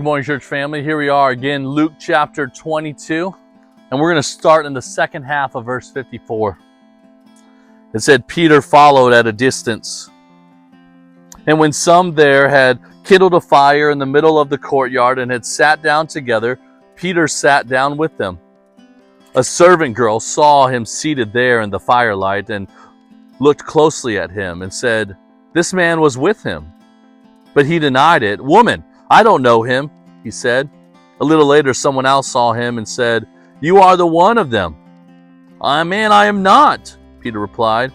Good morning, church family. Here we are again, Luke chapter 22, and we're going to start in the second half of verse 54. It said, Peter followed at a distance. And when some there had kindled a fire in the middle of the courtyard and had sat down together, Peter sat down with them. A servant girl saw him seated there in the firelight and looked closely at him and said, "This man was with him." But he denied it. "Woman, I don't know him," he said. A little later, someone else saw him and said, "You are the one of them." "Man, I am not," Peter replied.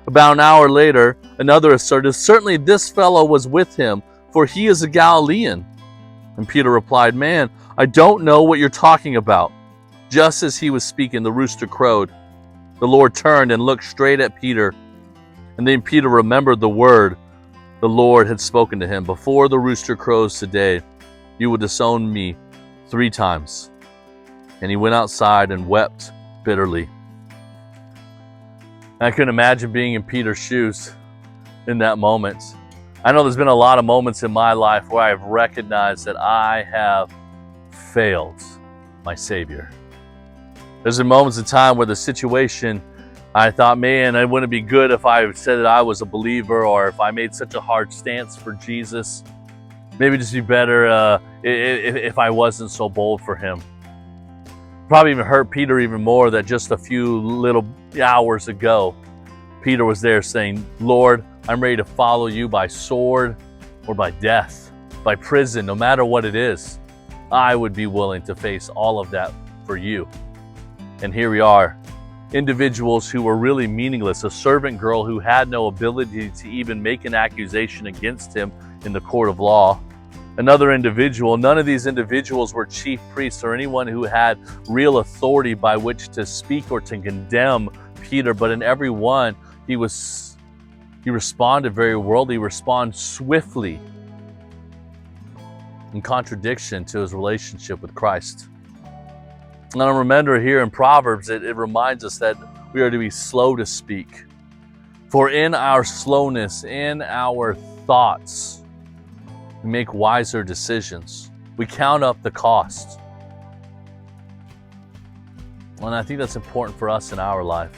About an hour later, another asserted, "Certainly this fellow was with him, for he is a Galilean." And Peter replied, "Man, I don't know what you're talking about." Just as he was speaking, the rooster crowed. The Lord turned and looked straight at Peter. And then Peter remembered the word the Lord had spoken to him. "Before the rooster crows today, you will disown me 3 times. And he went outside and wept bitterly. I couldn't imagine being in Peter's shoes in that moment. I know there's been a lot of moments in my life where I've recognized that I have failed my Savior. There's been moments in time where the situation, I thought, man, it wouldn't be good if I said that I was a believer, or if I made such a hard stance for Jesus. Maybe just be better if I wasn't so bold for him. Probably even hurt Peter even more that just a few little hours ago, Peter was there saying, "Lord, I'm ready to follow you by sword or by death, by prison, no matter what it is. I would be willing to face all of that for you." And here we are, individuals who were really meaningless, a servant girl who had no ability to even make an accusation against him in the court of law. Another individual, none of these individuals were chief priests or anyone who had real authority by which to speak or to condemn Peter, but in every one, he responded very worldly, responded swiftly in contradiction to his relationship with Christ. And I remember here in Proverbs, it reminds us that we are to be slow to speak. For in our slowness, in our thoughts, we make wiser decisions. We count up the cost. And I think that's important for us in our life.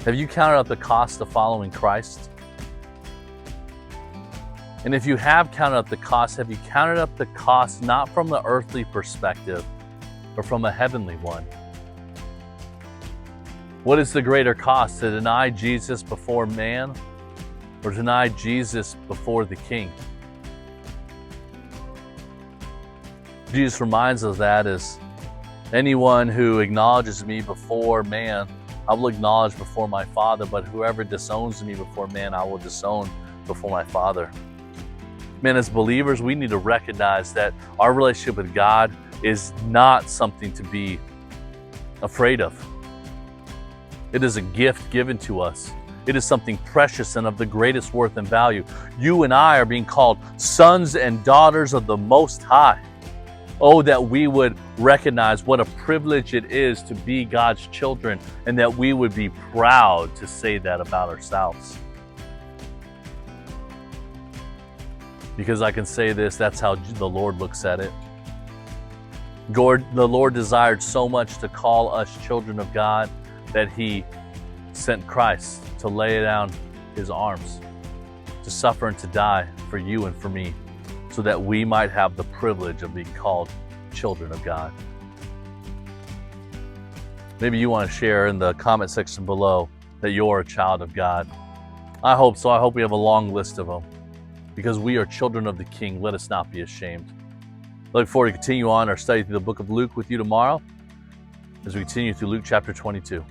Have you counted up the cost of following Christ? And if you have counted up the cost, have you counted up the cost not from the earthly perspective, but from a heavenly one? What is the greater cost, to deny Jesus before man, or deny Jesus before the King? Jesus reminds us that as anyone who acknowledges me before man, I will acknowledge before my Father, but whoever disowns me before man, I will disown before my Father. Man, as believers, we need to recognize that our relationship with God is not something to be afraid of. It is a gift given to us. It is something precious and of the greatest worth and value. You and I are being called sons and daughters of the Most High. Oh, that we would recognize what a privilege it is to be God's children, and that we would be proud to say that about ourselves. Because I can say this, that's how the Lord looks at it. The Lord desired so much to call us children of God that He sent Christ to lay down His arms, to suffer and to die for you and for me, so that we might have the privilege of being called children of God. Maybe you want to share in the comment section below that you're a child of God. I hope so. I hope we have a long list of them. Because we are children of the King, let us not be ashamed. I look forward to continue on our study through the book of Luke with you tomorrow as we continue through Luke chapter 22.